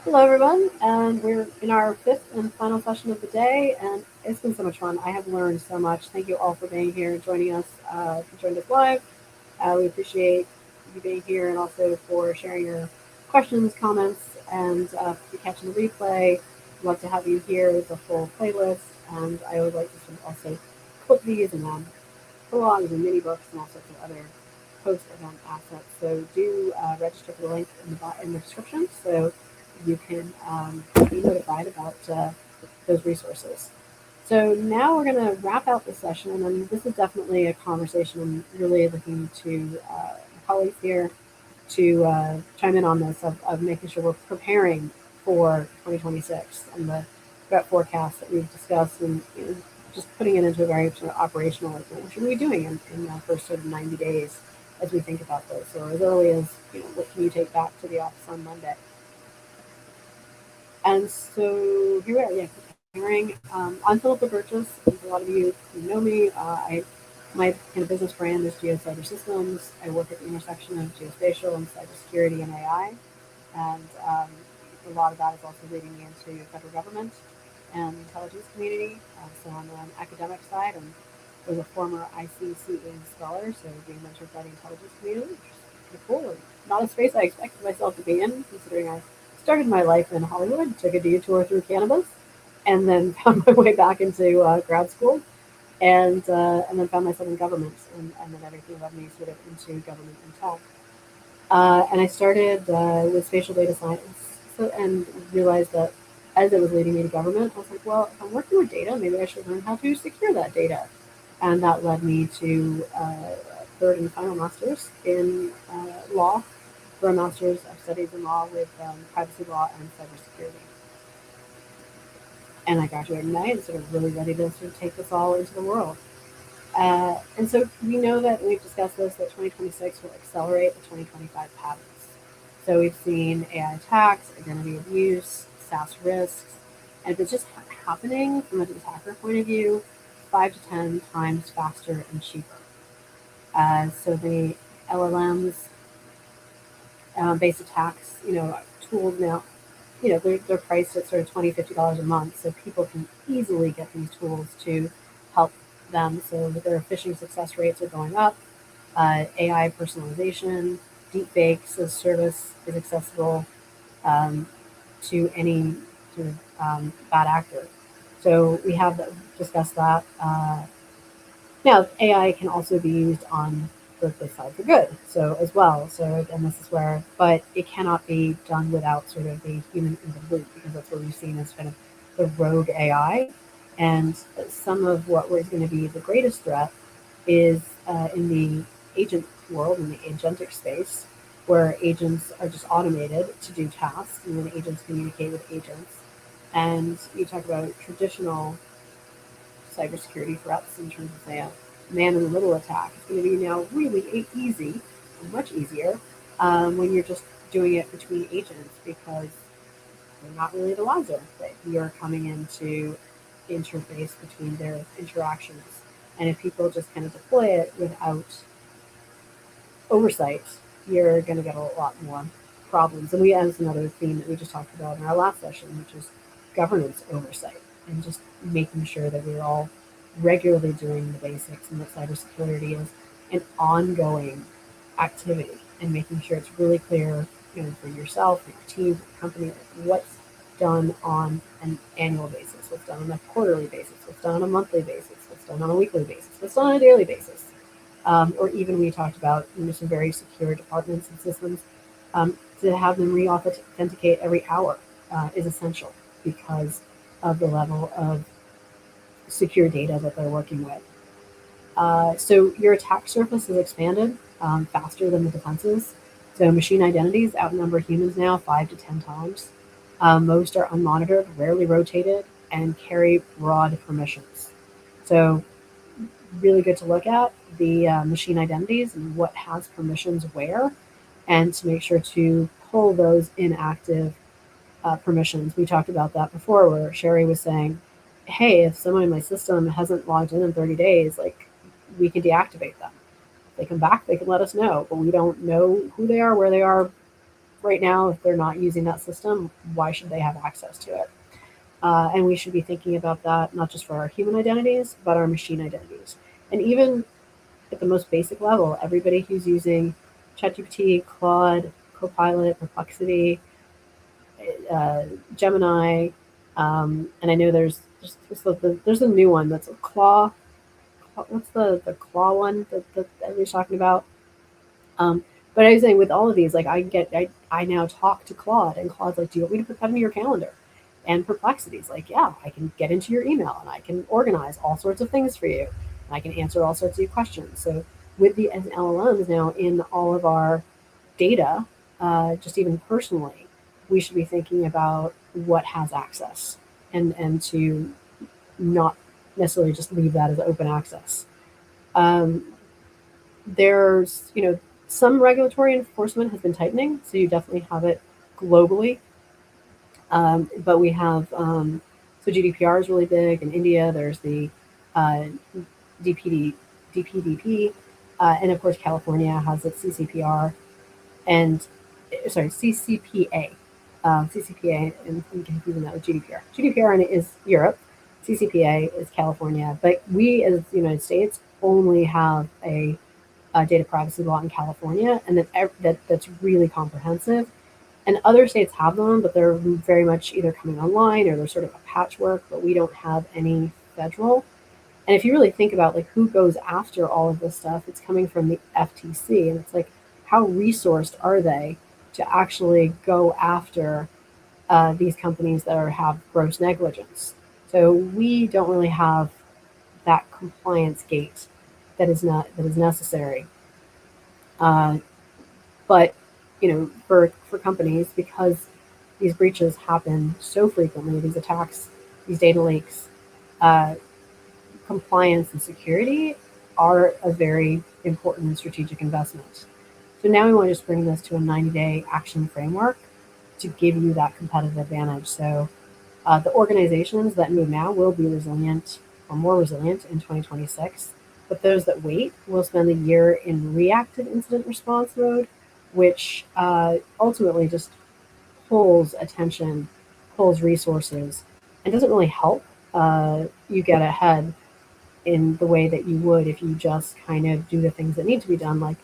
Hello, everyone, and we're in our fifth and final session of the day, and it's been so much fun. I have learned so much. Thank you all for being here and joining us. If you joined us live, we appreciate you being here, and also for sharing your questions, comments, and if you're catching the replay, I'd love to have you here with a full playlist. And I always like to sort of also clip these and blogs and mini books and all sorts of other post-event assets. So do register for the link in the description so you can be notified about those resources. So now we're going to wrap out the session, and this is definitely a conversation I'm really looking to colleagues here to chime in on this of making sure we're preparing for 2026 and the threat forecast that we've discussed, and just putting it into a very sort of operational, like what should we be doing in the first sort of 90 days as we think about this, or as early as what can you take back to the office on Monday. And so here we are, yeah, preparing. I'm Philippa Burgess. A lot of you who know me. My kind of business brand is Geo Cyber Systems. I work at the intersection of geospatial and cybersecurity and AI. And a lot of that is also leading me into federal government and the intelligence community. So on an academic side, and was a former ICCA scholar, so being mentored by the intelligence community, which is pretty cool. And not a space I expected myself to be in, considering I started my life in Hollywood, took a detour through cannabis, and then found my way back into grad school, and then found myself in government, and then everything led me sort of into government and tech. And I started with spatial data science, and realized that as it was leading me to government, I was like, well, if I'm working with data, maybe I should learn how to secure that data. And that led me to third and final master's in law, for a master's of studies in law with privacy law and cybersecurity. And I graduated in May and sort of really ready to sort of take this all into the world. And so we know that we've discussed this, that 2026 will accelerate the 2025 patterns. So we've seen AI attacks, identity abuse, SaaS risks, and if it's just happening from an attacker point of view, 5 to 10 times faster and cheaper. So the LLMs, based attacks, tools now, they're priced at sort of $20, $50 a month, so people can easily get these tools to help them. So their phishing success rates are going up. AI personalization, deepfakes as service is accessible to any sort of bad actor. So we have discussed that. Now, AI can also be used on the side for good, so as well. So again, this is where, but it cannot be done without sort of the human in the loop, because that's what we've seen as kind of the rogue AI. And some of what was going to be the greatest threat is in the agent world, in the agentic space, where agents are just automated to do tasks, and then agents communicate with agents. And you talk about traditional cybersecurity threats in terms of, say, a man in the middle attack. It's going to be now really easy, much easier, when you're just doing it between agents, because they're not really the wiser, that you're coming into interface between their interactions. And if people just kind of deploy it without oversight, you're going to get a lot more problems. And that's another theme that we just talked about in our last session, which is governance oversight, and just making sure that we're all regularly doing the basics, and that cybersecurity is an ongoing activity, and making sure it's really clear, for yourself, for your team, for your company, what's done on an annual basis, what's done on a quarterly basis, what's done on a monthly basis, what's done on a weekly basis, what's done on a daily basis. Or even we talked about some very secure departments and systems, to have them re-authenticate every hour is essential, because of the level of secure data that they're working with. So your attack surface is expanded faster than the defenses. So machine identities outnumber humans now 5 to 10 times. Most are unmonitored, rarely rotated, and carry broad permissions. So really good to look at the machine identities and what has permissions where, and to make sure to pull those inactive permissions. We talked about that before, where Sherry was saying, hey, if someone in my system hasn't logged in 30 days, like, we can deactivate them. If they come back, they can let us know, but we don't know who they are, where they are, right now, if they're not using that system, why should they have access to it? And we should be thinking about that not just for our human identities, but our machine identities. And even at the most basic level, everybody who's using ChatGPT, Claude, Copilot, Perplexity, uh, Gemini, and I know there's a new one that's a Claw. What's the Claw one that everybody's talking about? Um, but I was saying with all of these, like I now talk to Claude, and Claude's like, "Do you want me to put that in your calendar?" And Perplexity's like, "Yeah, I can get into your email and I can organize all sorts of things for you, and I can answer all sorts of your questions." So with the LLMs now in all of our data, just even personally, we should be thinking about what has access, and to not necessarily just leave that as open access. Um, there's, some regulatory enforcement has been tightening, so you definitely have it globally. But we have, so GDPR is really big in India. There's the uh, DPD, DPDP, and of course California has its CCPR and sorry CCPA, CCPA, and I'm confusing that with GDPR. GDPR is Europe, CCPA is California, but we as the United States only have a data privacy law in California, and that's really comprehensive. And other states have them, but they're very much either coming online or they're sort of a patchwork. But we don't have any federal. And if you really think about like who goes after all of this stuff, it's coming from the FTC, and it's like how resourced are they to actually go after these companies that have gross negligence? So we don't really have that compliance gate that is necessary. Uh, but for companies, because these breaches happen so frequently, these attacks, these data leaks, uh, compliance and security are a very important strategic investment. So now we want to just bring this to a 90-day action framework to give you that competitive advantage. So the organizations that move now will be resilient or more resilient in 2026, but those that wait will spend a year in reactive incident response mode, which ultimately just pulls attention, pulls resources, and doesn't really help you get ahead in the way that you would if you just kind of do the things that need to be done, like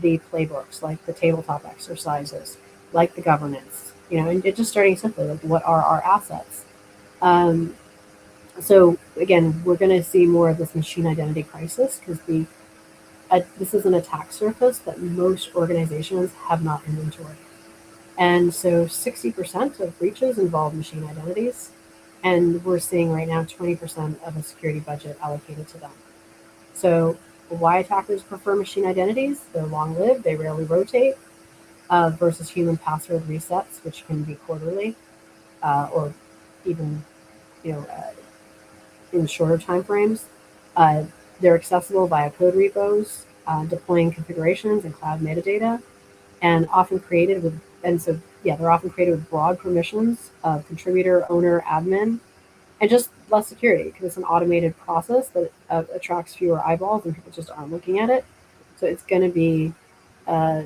the playbooks, like the tabletop exercises, like the governance, and just starting simply, like what are our assets? Um, so again, we're going to see more of this machine identity crisis because this is an attack surface that most organizations have not inventoried. And so 60% of breaches involve machine identities. And we're seeing right now 20% of a security budget allocated to them. So why attackers prefer machine identities? They're long lived, they rarely rotate, versus human password resets, which can be quarterly or even you know uh, in shorter time frames. Uh, they're accessible via code repos, deploying configurations and cloud metadata, and often created with and so yeah, they're often created with broad permissions of contributor, owner, admin, and just less security because it's an automated process that attracts fewer eyeballs and people just aren't looking at it. So it's going to be uh,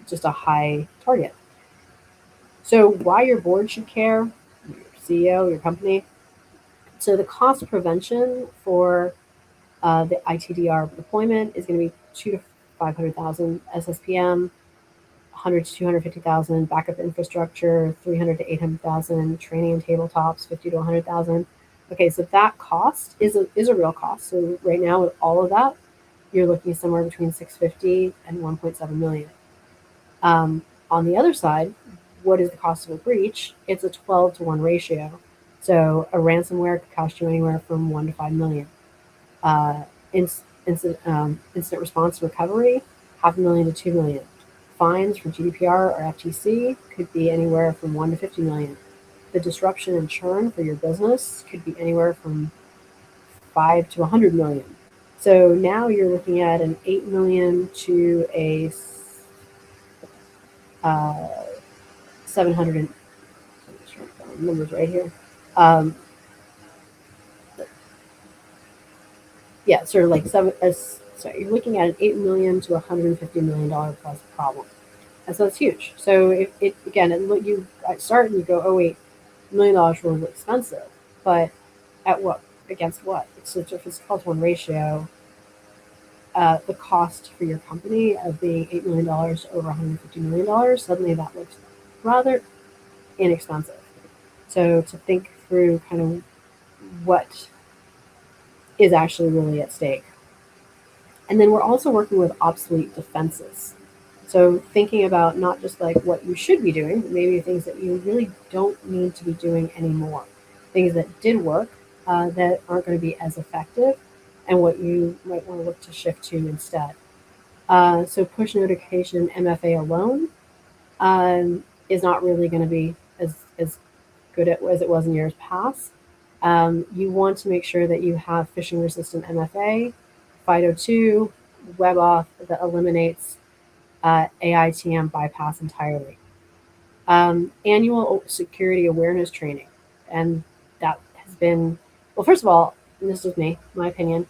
just a high target. So why your board should care, your CEO, your company. So the cost of prevention for the ITDR deployment is going to be 2 to 500,000 SSPM, 100 to 250,000 backup infrastructure, 300 to 800,000 training and tabletops, 50 to 100,000. Okay, so that cost is a real cost. So right now with all of that, you're looking somewhere between 650 and 1.7 million. On the other side, what is the cost of a breach? It's a 12 to 1 ratio. So a ransomware could cost you anywhere from 1 to 5 million. Uh, incident response recovery, 500,000 to 2 million. Fines for GDPR or FTC could be anywhere from 1 to 50 million. The disruption and churn for your business could be anywhere from 5 to 100 million. So now you're looking at an 8 million to a 700, numbers right here. Um, yeah, sort of like you're looking at an $8 million to $150 million plus problem. And so it's huge. So it again, and you start and you go, oh wait, $1 million is really expensive, but at what, against what? It's such a, if it's 12 to 1 ratio, the cost for your company of being $8 million to over $150 million, suddenly that looks rather inexpensive. So to think through kind of what is actually really at stake. And then we're also working with obsolete defenses. So thinking about not just like what you should be doing, but maybe things that you really don't need to be doing anymore. Things that did work that aren't going to be as effective, and what you might want to look to shift to instead. So push notification MFA alone is not really going to be as good as it was in years past. You want to make sure that you have phishing resistant MFA, FIDO2, WebAuth that eliminates AITM bypass entirely. Annual security awareness training. And that has been, well, first of all, and this is me, my opinion,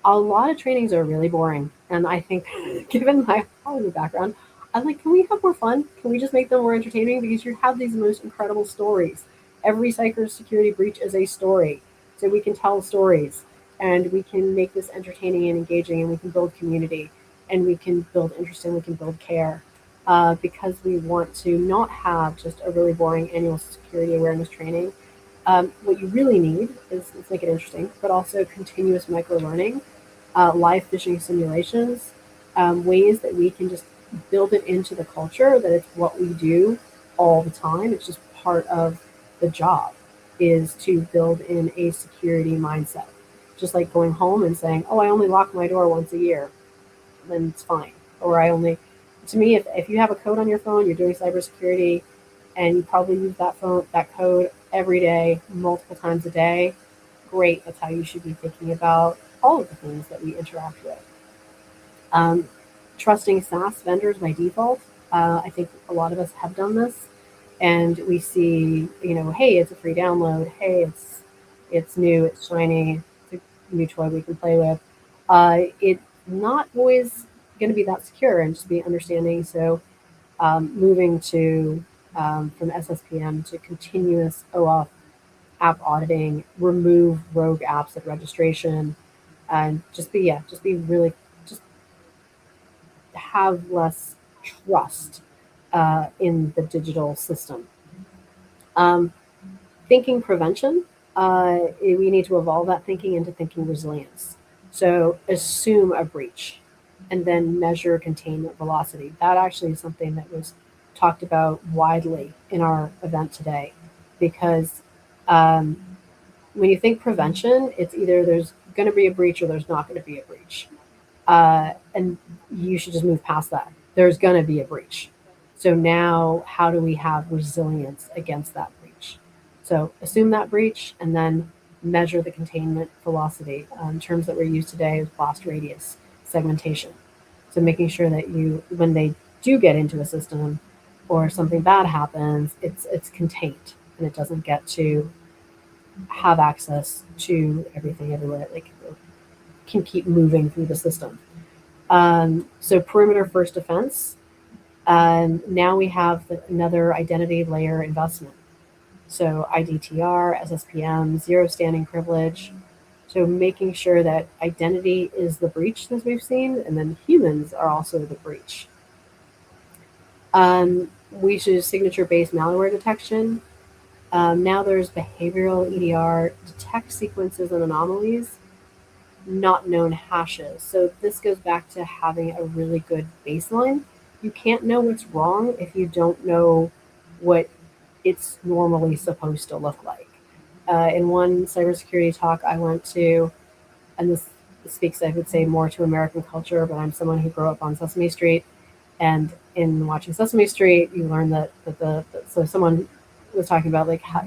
a lot of trainings are really boring. And I think, given my Hollywood background, I'm like, can we have more fun? Can we just make them more entertaining? Because you have these most incredible stories. Every cybersecurity breach is a story. So we can tell stories and we can make this entertaining and engaging, and we can build community and we can build interest and we can build care. Because we want to not have just a really boring annual security awareness training. What you really need is, let's make it interesting, but also continuous micro learning, live phishing simulations, ways that we can just build it into the culture that it's what we do all the time. It's just part of the job, is to build in a security mindset. Just like going home and saying, oh, I only lock my door once a year, then it's fine. Or I only, to me, if you have a code on your phone, you're doing cybersecurity, and you probably use that code every day, multiple times a day, great. That's how you should be thinking about all of the things that we interact with. Um, Trusting SaaS vendors by default. I think a lot of us have done this, and we see, hey, it's a free download. Hey, it's new, it's shiny, it's a new toy we can play with. It's not always going to be that secure and just be understanding. So moving to from SSPM to continuous OAuth app auditing, remove rogue apps at registration, and just be really, just have less trust in the digital system. Um, Thinking prevention, we need to evolve that thinking into thinking resilience. So assume a breach and then measure containment velocity. That actually is something that was talked about widely in our event today, because um, when you think prevention, it's either there's going to be a breach or there's not going to be a breach. And you should just move past that. There's going to be a breach. So now, how do we have resilience against that breach? So assume that breach and then measure the containment velocity. Terms that were used today is blast radius segmentation. So making sure that you, when they do get into a system or something bad happens, it's contained and it doesn't get to have access to everything everywhere. Like, can keep moving through the system. So perimeter first defense. Now we have another identity layer investment. So IDTR, SSPM, zero standing privilege. So making sure that identity is the breach, as we've seen, and then humans are also the breach. We should signature-based malware detection. Now there's behavioral EDR, detect sequences and anomalies, not known hashes. So this goes back to having a really good baseline. You can't know what's wrong if you don't know what it's normally supposed to look like. In one cybersecurity talk I went to, and this speaks, I would say, more to American culture, but I'm someone who grew up on Sesame Street. And in watching Sesame Street, you learn that so someone was talking about like how,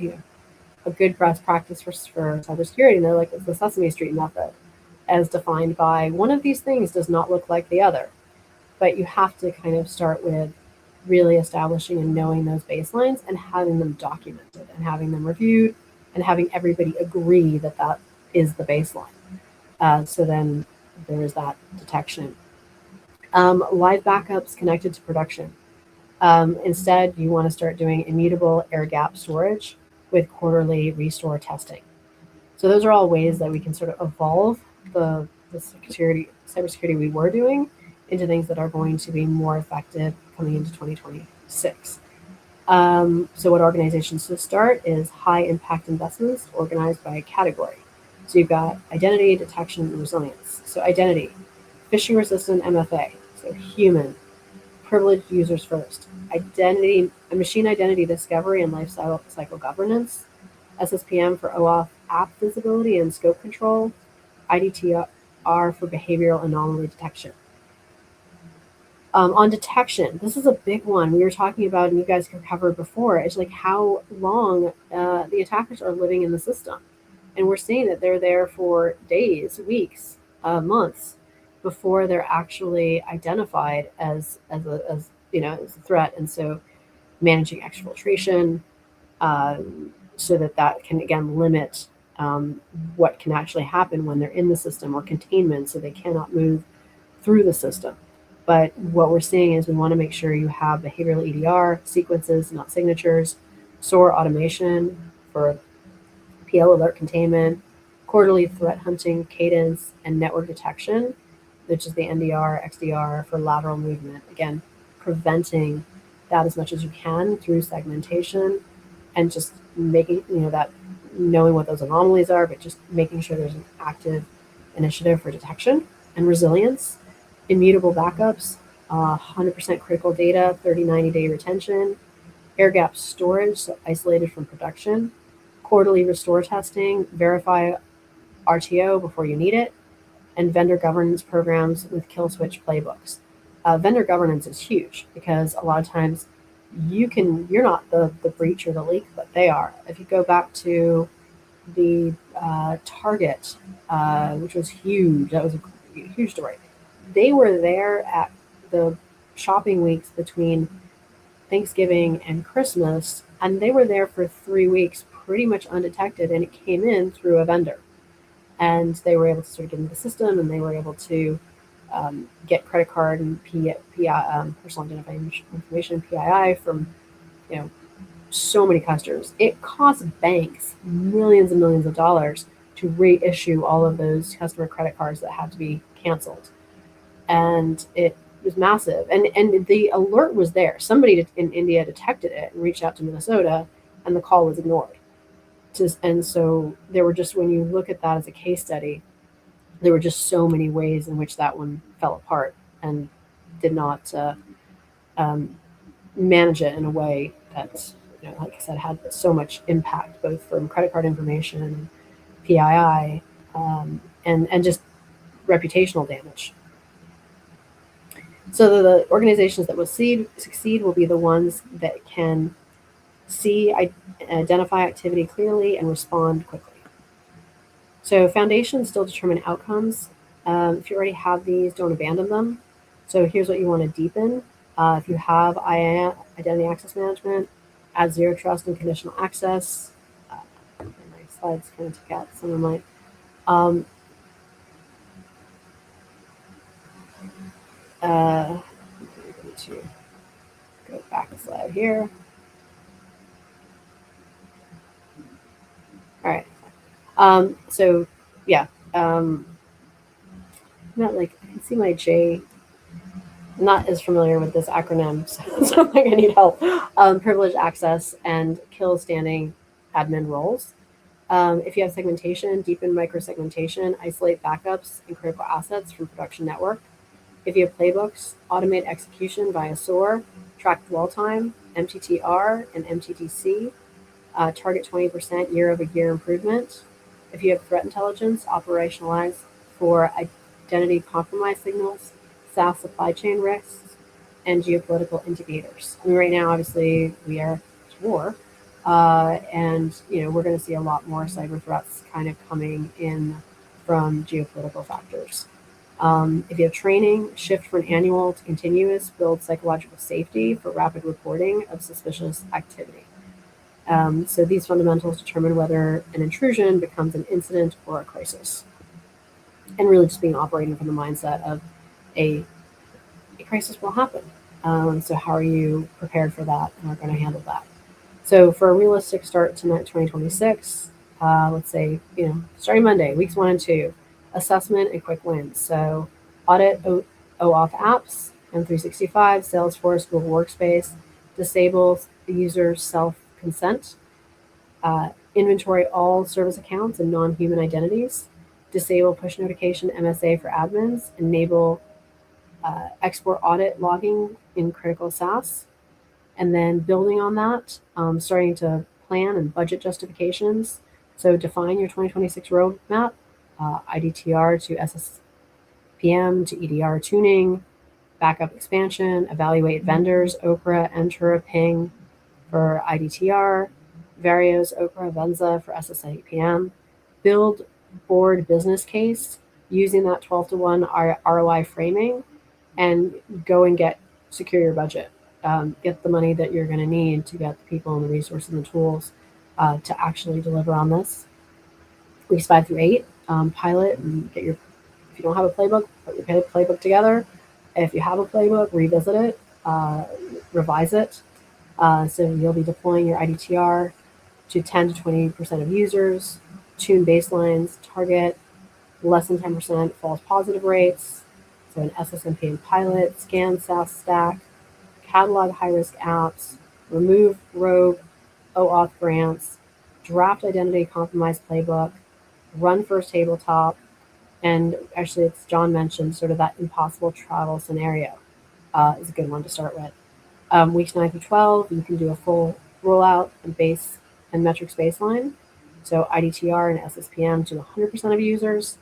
a good best practice for cybersecurity, and they're like, it's the Sesame Street method, as defined by one of these things does not look like the other. But you have to kind of start with really establishing and knowing those baselines and having them documented and having them reviewed and having everybody agree that that is the baseline. So then there is that detection. Live backups connected to production. Instead, you want to start doing immutable air gap storage with quarterly restore testing. So those are all ways that we can sort of evolve the cybersecurity we were doing into things that are going to be more effective coming into 2026. So what organizations should start is high impact investments organized by category. So you've got identity, detection, and resilience. So identity, phishing resistant MFA, so human, privileged users first. Identity, machine identity discovery and life cycle governance. SSPM for OAuth app visibility and scope control. IDTR for behavioral anomaly detection. On detection, this is a big one we were talking about, and you guys covered before. It's like how long the attackers are living in the system, and we're seeing that they're there for days, weeks, months before they're actually identified as a threat. And so, managing exfiltration so that can again limit what can actually happen when they're in the system, or containment so they cannot move through the system. But what we're seeing is we want to make sure you have behavioral EDR, sequences, not signatures, SOAR automation for PL alert containment, quarterly threat hunting cadence, and network detection, which is the NDR, XDR for lateral movement. Again, preventing that as much as you can through segmentation and just making, that knowing what those anomalies are, but just making sure there's an active initiative for detection and resilience. Immutable backups, 100% critical data, 90-day retention, air gap storage, so isolated from production, quarterly restore testing, verify RTO before you need it, and vendor governance programs with kill switch playbooks. Vendor governance is huge because a lot of times you're not the breach or the leak, but they are. If you go back to the Target, which was huge, that was a huge story. They were there at the shopping weeks between Thanksgiving and Christmas, and they were there for 3 weeks pretty much undetected, and it came in through a vendor. And they were able to sort of get into the system, and they were able to get credit card and personal identifying information, PII, from so many customers. It costs banks millions and millions of dollars to reissue all of those customer credit cards that had to be canceled. And it was massive. And the alert was there. Somebody in India detected it and reached out to Minnesota, and the call was ignored. And so there were just, when you look at that as a case study, there were just so many ways in which that one fell apart and did not manage it in a way that, like I said, had so much impact, both from credit card information, PII, and just reputational damage. So the organizations that will succeed will be the ones that can see, identify activity clearly, and respond quickly. So foundations still determine outcomes. If you already have these, don't abandon them. So here's what you want to deepen. If you have identity access management, add zero trust and conditional access. My slides kind of took out some of my. I'm going to go back a slide here. All right. So yeah, not like, I can see my J. I'm not as familiar with this acronym, so I'm like, I need help. Privileged access and kill standing admin roles. If you have segmentation, deepen microsegmentation, isolate backups and critical assets from production network. If you have playbooks, automate execution via SOAR, track dwell time, MTTR, and MTTC. Target 20% year-over-year improvement. If you have threat intelligence, operationalize for identity compromise signals, SaaS supply chain risks, and geopolitical indicators. I mean, right now, obviously, we are at war, and we're going to see a lot more cyber threats kind of coming in from geopolitical factors. If you have training, shift from annual to continuous, build psychological safety for rapid reporting of suspicious activity. So these fundamentals determine whether an intrusion becomes an incident or a crisis. And really just being operating from the mindset of a crisis will happen. So how are you prepared for that and are going to handle that? So for a realistic start to 2026, let's say, starting Monday, weeks 1 and 2, assessment and quick wins. So audit OAuth apps, M365, Salesforce, Google Workspace, disable the user's self-consent, inventory all service accounts and non-human identities, disable push notification MSA for admins, enable export audit logging in critical SaaS, and then building on that, starting to plan and budget justifications. So define your 2026 roadmap, IDTR to SSPM to EDR tuning, backup expansion, evaluate vendors, Okra, Entra, Ping for IDTR, Varios, Okra, Venza for SSAPM, build board business case using that 12-to-1 ROI framing, and go and secure your budget. Get the money that you're going to need to get the people and the resources and the tools to actually deliver on this. Weeks 5 through 8, pilot and get your. If you don't have a playbook, put your playbook together. If you have a playbook, revisit it, revise it. So you'll be deploying your IDTR to 10 to 20% of users, tune baselines, target less than 10% false positive rates. So an SSMP pilot, scan SaaS stack, catalog high-risk apps, remove rogue OAuth grants, draft identity compromise playbook, run first tabletop, and actually, it's John mentioned sort of that impossible travel scenario is a good one to start with. Weeks 9 through 12, you can do a full rollout and base and metrics baseline. So IDTR and SSPM to 100% of users,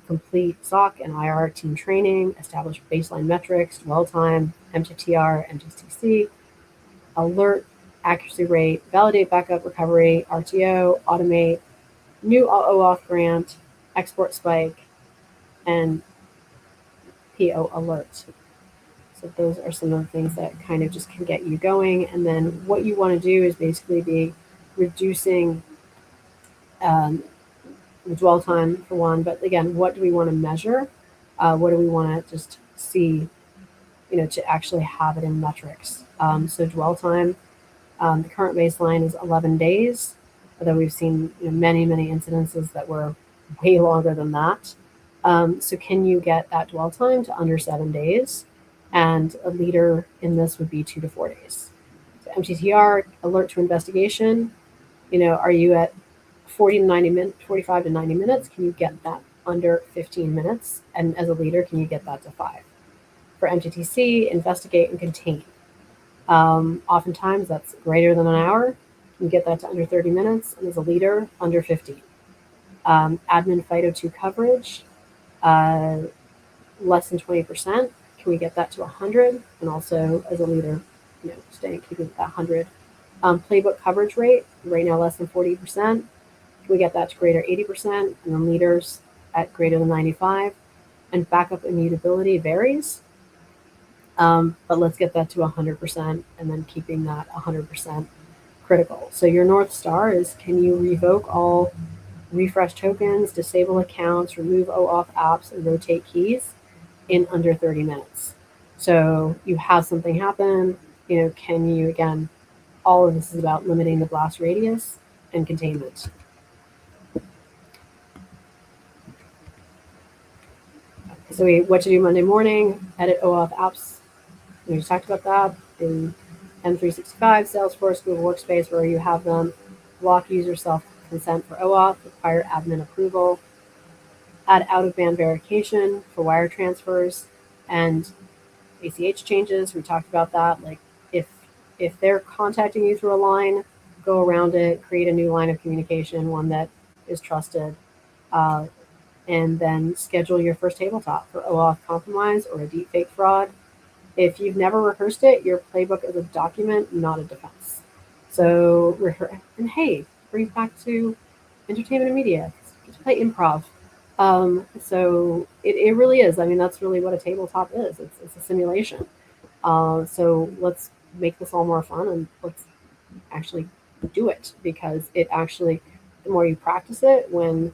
complete SOC and IR team training, establish baseline metrics, dwell time, MTTR, MTTC, alert accuracy rate, validate backup recovery, RTO, automate, new OAuth grant, export spike, and PO alert. So those are some of the things that kind of just can get you going. And then what you want to do is basically be reducing dwell time for one. But again, what do we want to measure? What do we want to just see, to actually have it in metrics? So dwell time, the current baseline is 11 days, although we've seen many, many incidences that were way longer than that. So can you get that dwell time to under 7 days? And a leader in this would be 2 to 4 days. So MTTR, alert to investigation, are you at 45 to 90 minutes? Can you get that under 15 minutes? And as a leader, can you get that to 5? For MTTC, investigate and contain. Oftentimes that's greater than an hour. Can you get that to under 30 minutes? And as a leader, under 15. Admin FIDO2 coverage, less than 20%. Can we get that to 100? And also as a leader, keeping that 100. Playbook coverage rate, right now less than 40%. Can we get that to greater 80%? And then leaders at greater than 95. And backup immutability varies. But let's get that to 100% and then keeping that 100% critical. So your North Star is, can you revoke all refresh tokens, disable accounts, remove OAuth apps, and rotate keys in under 30 minutes? So you have something happen, can you, again, all of this is about limiting the blast radius and containment. So what to do Monday morning, edit OAuth apps. We just talked about that in M365, Salesforce, Google Workspace, where you have them, block user self-consent for OAuth, require admin approval, add out-of-band verification for wire transfers and ACH changes. We talked about that. Like if they're contacting you through a line, go around it, create a new line of communication, one that is trusted, and then schedule your first tabletop for OAuth compromise or a deepfake fraud. If you've never rehearsed it, your playbook is a document, not a defense. So, and hey, brings back to entertainment and media. Get to play improv. So it really is. I mean, that's really what a tabletop is. It's a simulation. So let's make this all more fun and let's actually do it, because it actually, the more you practice it, when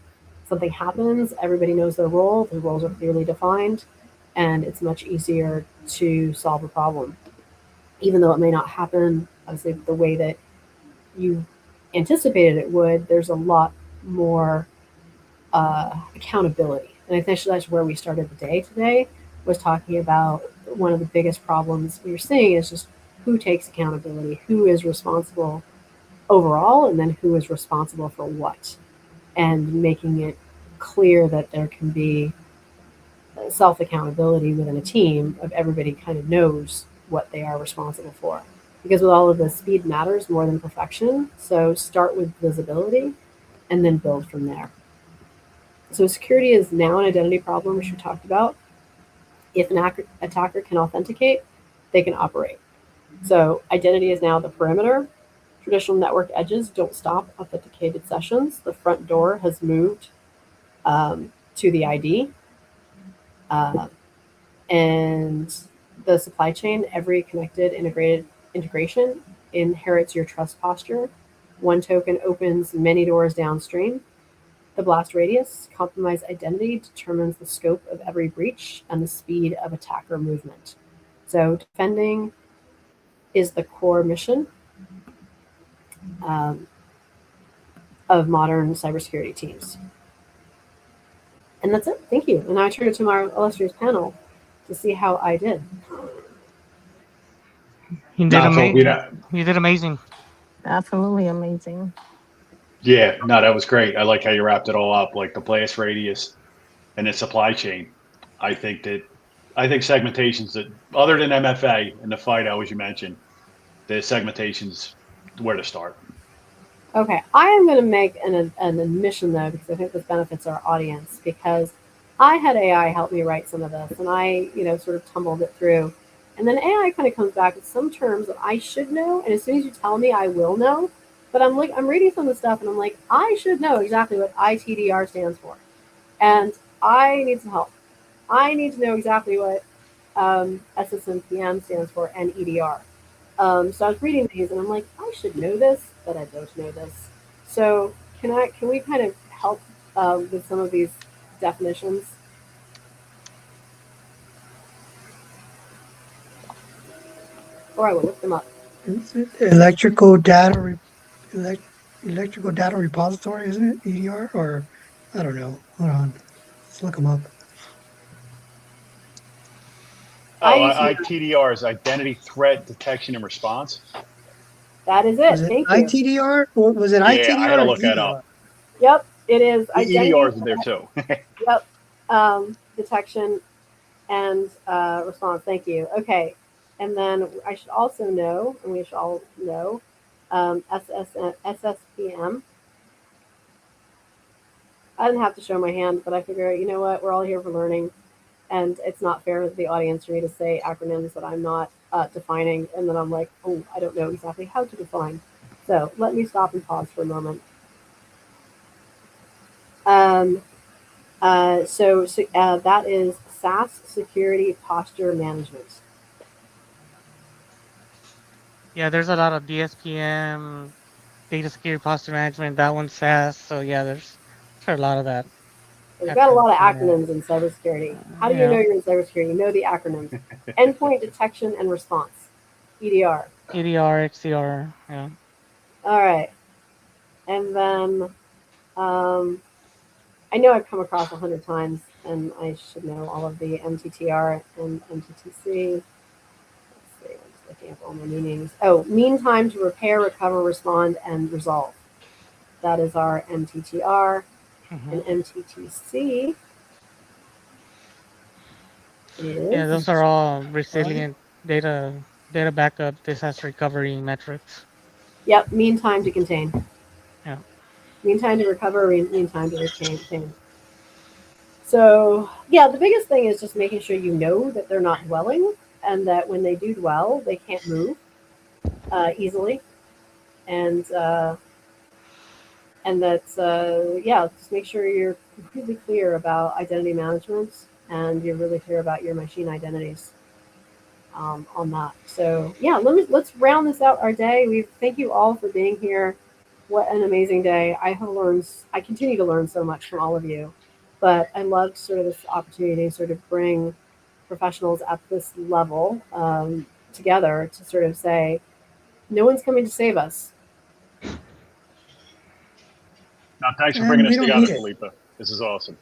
something happens, everybody knows their role. The roles are clearly defined, and it's much easier to solve a problem, even though it may not happen obviously the way that you anticipated it would. There's a lot more accountability, and I think that's where we started the day today. Was talking about one of the biggest problems we're seeing is just who takes accountability, who is responsible overall, and then who is responsible for what, and making it clear that there can be self accountability within a team of everybody kind of knows what they are responsible for. Because with all of this, speed matters more than perfection. So start with visibility and then build from there. So security is now an identity problem, which we talked about. If an attacker can authenticate, they can operate. So identity is now the perimeter. Traditional network edges don't stop authenticated sessions. The front door has moved to the ID. Uh, and the supply chain, every connected integrated integration inherits your trust posture. One token opens many doors downstream. The blast radius, compromised identity, determines the scope of every breach and the speed of attacker movement. So defending is the core mission um, of modern cybersecurity teams. And that's it. Thank you. And now I turn it to my illustrious panel to see how I did. You did amazing. You did amazing. Absolutely amazing. Yeah, no, that was great. I like how you wrapped it all up, like the blast radius and the supply chain. I think that I think segmentations that other than MFA and the FIDO, as you mentioned, the segmentations where to start. Okay, I am going to make an admission though, because I think this benefits our audience. Because I had AI help me write some of this, and I, sort of tumbled it through, and then AI kind of comes back with some terms that I should know, and as soon as you tell me, I will know. But I'm reading some of the stuff, and I'm like, I should know exactly what ITDR stands for, and I need some help. I need to know exactly what SSMPM stands for and EDR. So I was reading these and I'm like, I should know this, but I don't know this. So can we kind of help with some of these definitions? Or I will look them up. Electrical data repository, isn't it? EDR, or I don't know. Hold on, let's look them up. Oh, ITDR is Identity Threat Detection and Response. That is it. Was it Thank you. ITDR, or was it ITDR? Yeah, I had to look EDR? that up. Yep, it is. EDR is there too. Yep. Detection and response. Thank you. Okay. And then I should also know, and we should all know, SSPM. I didn't have to show my hand, but I figure, you know what, we're all here for learning, and it's not fair to the audience for me to say acronyms that I'm not defining, and then I'm like, oh, I don't know exactly how to define. So let me stop and pause for a moment. That is SaaS Security Posture Management. Yeah, there's a lot of DSPM, data security posture management. That one's SaaS. So yeah, there's a lot of that. We've got a lot of acronyms in cybersecurity. How do you know you're in cybersecurity? You know the acronyms. Endpoint Detection and Response, EDR. EDR, XDR, yeah. All right. And then I know I've come across 100 times, and I should know all of the MTTR and MTTC. Let's see, I'm just looking up all my meanings. Oh, mean time to repair, recover, respond, and resolve. That is our MTTR. And MTTC is... Yeah, those are all resilient data backup, disaster recovery metrics. Yep, mean time to contain. Yeah. Mean time to recover, mean time to contain. So yeah, the biggest thing is just making sure you know that they're not dwelling, and that when they do dwell, they can't move easily, and that's just make sure you're completely clear about identity management, and you're really clear about your machine identities on that. So yeah, let's round this out our day. We thank you all for being here. What an amazing day! I continue to learn so much from all of you, but I loved sort of this opportunity to sort of bring professionals at this level together to sort of say, no one's coming to save us. Now, thanks for And bringing we us don't together, need it. Felipe. This is awesome.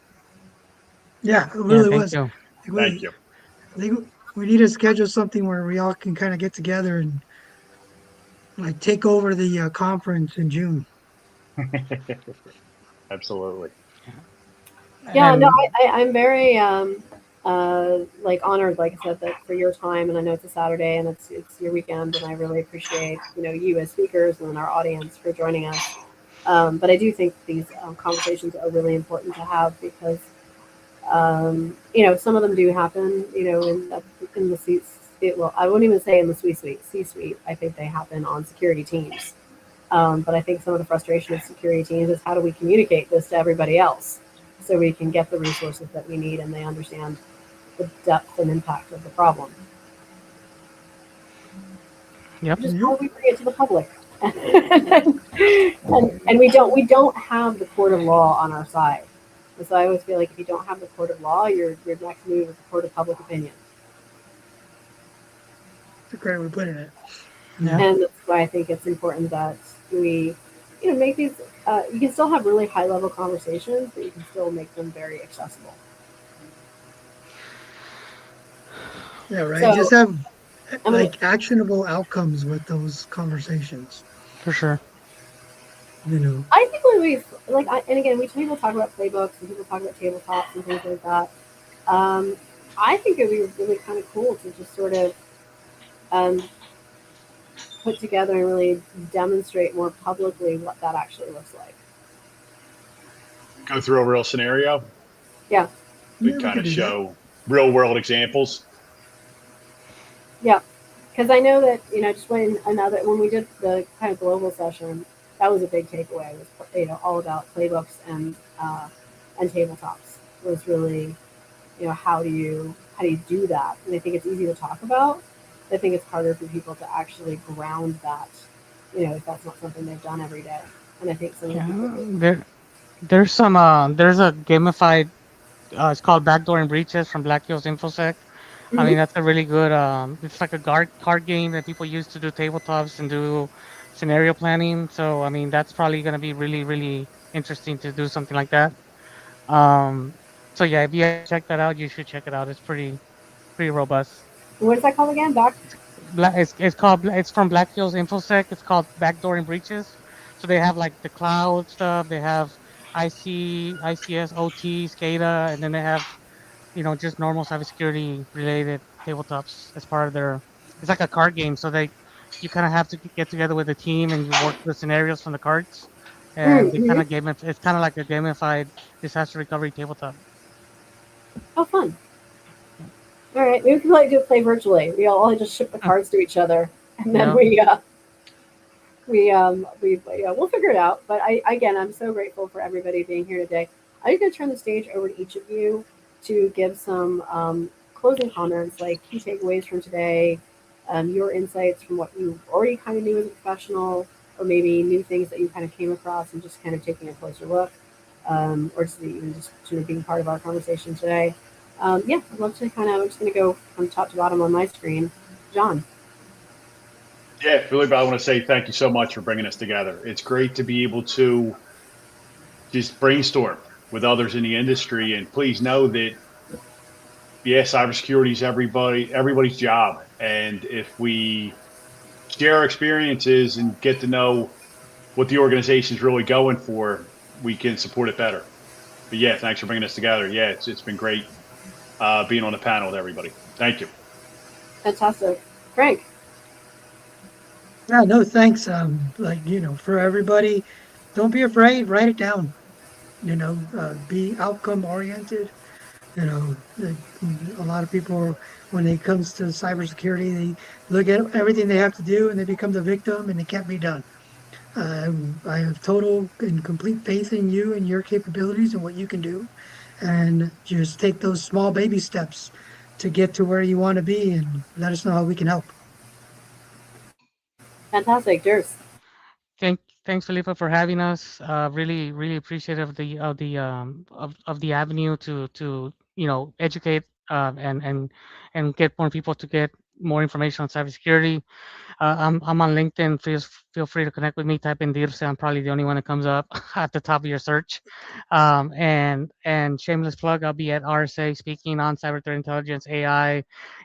Yeah, it Yeah, really thank was. you. Thank you. I think we need to schedule something where we all can kind of get together and like take over the conference in June. Absolutely. Yeah, no, And I'm very like honored, like I said, that for your time, and I know it's a Saturday and it's your weekend, and I really appreciate you as speakers and our audience for joining us. But I do think these conversations are really important to have because some of them do happen, in the seats. Well, I wouldn't even say in the C-suite. I think they happen on security teams. But I think some of the frustration of security teams is how do we communicate this to everybody else so we can get the resources that we need and they understand the depth and impact of the problem. yep, Just Yep. how do we bring it to the public? And we don't have the court of law on our side. And so I always feel like if you don't have the court of law, your next move is the court of public opinion. It's a great way of putting it. yeah, And that's why I think it's important that we, make these. You can still have really high level conversations, but you can still make them very accessible. Yeah, right. Just So have I'm gonna. like actionable outcomes with those conversations. for sure. You know, I think when we and again, people talk about playbooks and people talk about tabletops and things like that. Um, I think it would be really kind of cool to just sort of um, put together and really demonstrate more publicly what that actually looks like. Go through a real scenario. Yeah, We yeah, we kind could of do that. show real world examples. yeah. Because I know that just when we did the kind of global session, that was a big takeaway. It was all about playbooks and tabletops. Was really how do you do that? And I think it's easy to talk about. I think it's harder for people to actually ground that. If that's not something they've done every day. And I think some of the people Yeah, do. there's a gamified. It's called Backdoor and Breaches from Black Hills InfoSec. I mean, Mm-hmm. that's a really good. It's like a card game that people use to do tabletops and do scenario planning. So I mean, that's probably going to be really really interesting to do something like that. Um, so yeah, if you haven't checked that out, you should check it out. It's pretty robust. What is that called again? Back. It's from Black Hills InfoSec. It's called Backdoor and Breaches. So they have like the cloud stuff. They have ICS, OT, SCADA, and then they have just normal cybersecurity related tabletops as part of their. It's like a card game, so you kind of have to get together with a team and you work the scenarios from the cards, and they kind Mm-hmm. of It's kind of like a gamified disaster recovery tabletop. Oh, fun. All right, maybe we can do play virtually. We all just ship the Hmm, cards to each other, and then yeah, we'll figure it out. But again, I'm so grateful for everybody being here today. I'm going to turn the stage over to each of you to give some closing comments, like key takeaways from today, your insights from what you already kind of knew as a professional, or maybe new things that you kind of came across and just kind of taking a closer look, or just even just sort of being part of our conversation today. Yeah, I'd love to I'm just going to go from top to bottom on my screen. John. Yeah, Philip, I want to say thank you so much for bringing us together. It's great to be able to just brainstorm with others in the industry. And please know that, yeah, cybersecurity is everybody's job. And if we share our experiences and get to know what the organization is really going for, we can support it better. But yeah, thanks for bringing us together. Yeah, it's been great being on the panel with everybody. Thank you. Fantastic. Frank. Yeah, no, thanks. Like, for everybody, don't be afraid, write it down. Be outcome oriented. A lot of people, when it comes to cybersecurity, they look at everything they have to do and they become the victim and it can't be done. I have total and complete faith in you and your capabilities and what you can do. And just take those small baby steps to get to where you want to be and let us know how we can help. Fantastic. Durs. Thanks, Felipe, for having us. Really, really appreciative of the avenue to educate and get more people to get more information on cybersecurity. I'm on LinkedIn. Feel free to connect with me. Type in Dirce. I'm probably the only one that comes up at the top of your search. And shameless plug, I'll be at RSA speaking on cyber threat intelligence, AI,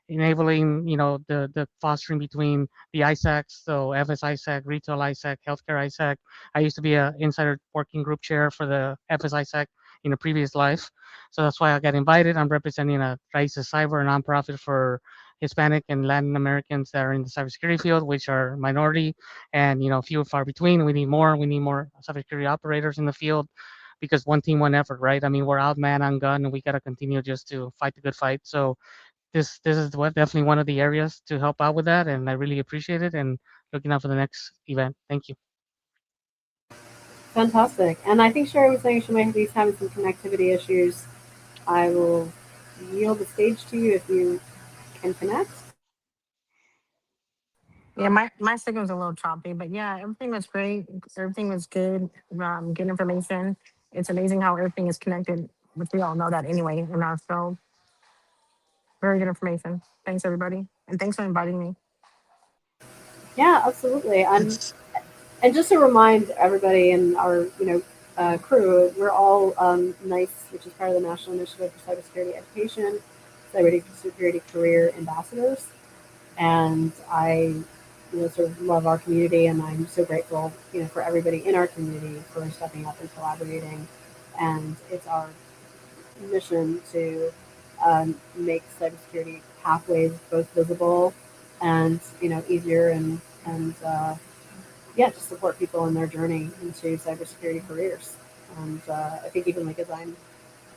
enabling the fostering between the ISACs, so FS ISAC, retail ISAC, healthcare ISAC. I used to be a insider working group chair for the FS ISAC in a previous life, so that's why I got invited. I'm representing a Raíces Cyber, a nonprofit for Hispanic and Latin Americans that are in the cybersecurity field, which are minority and few and far between. We need more. We need more cybersecurity operators in the field because one team, one effort, right? I mean, we're out man on gun, and we got to continue just to fight the good fight. So this is definitely one of the areas to help out with that, and I really appreciate it. And looking out for the next event. Thank you. Fantastic. And I think Sherry was saying she might be having some connectivity issues. I will yield the stage to you if you can connect. Yeah, my signal's a little choppy, but yeah, everything was great. Everything was good. Good information. It's amazing how everything is connected, which we all know that anyway in our field. Very good information. Thanks everybody, and thanks for inviting me. Yeah, absolutely. It's And just to remind everybody in our crew, we're all NICE, which is part of the National Initiative for Cybersecurity Education, Cybersecurity Career Ambassadors, and I sort of love our community, and I'm so grateful for everybody in our community for stepping up and collaborating, and it's our mission to make cybersecurity pathways both visible and easier and yeah, just support people in their journey into cybersecurity careers. And I think even like as I'm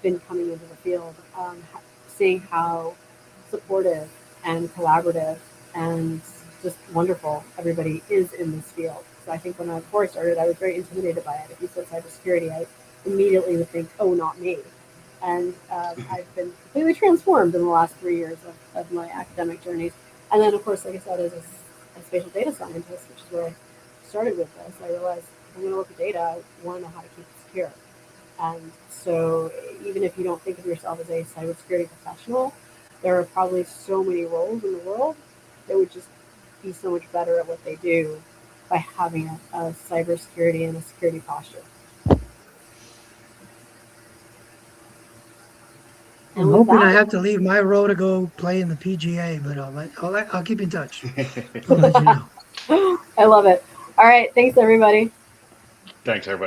been coming into the field, seeing how supportive and collaborative and just wonderful everybody is in this field. So I think before I started, I was very intimidated by it. If you said cybersecurity, I immediately would think, oh, not me. And I've been completely transformed in the last 3 years of my academic journeys. And then, of course, like I said, as a spatial data scientist, which is where I started with this, I realized if I'm going to look at data, I want to know how to keep it secure. And so, even if you don't think of yourself as a cybersecurity professional, there are probably so many roles in the world that would just be so much better at what they do by having a cybersecurity and a security posture. I'm And with hoping I that, have to leave my role to go play in the PGA, but I'll keep in touch. I'll let you know. I love it. All right. Thanks, everybody. Thanks, everybody.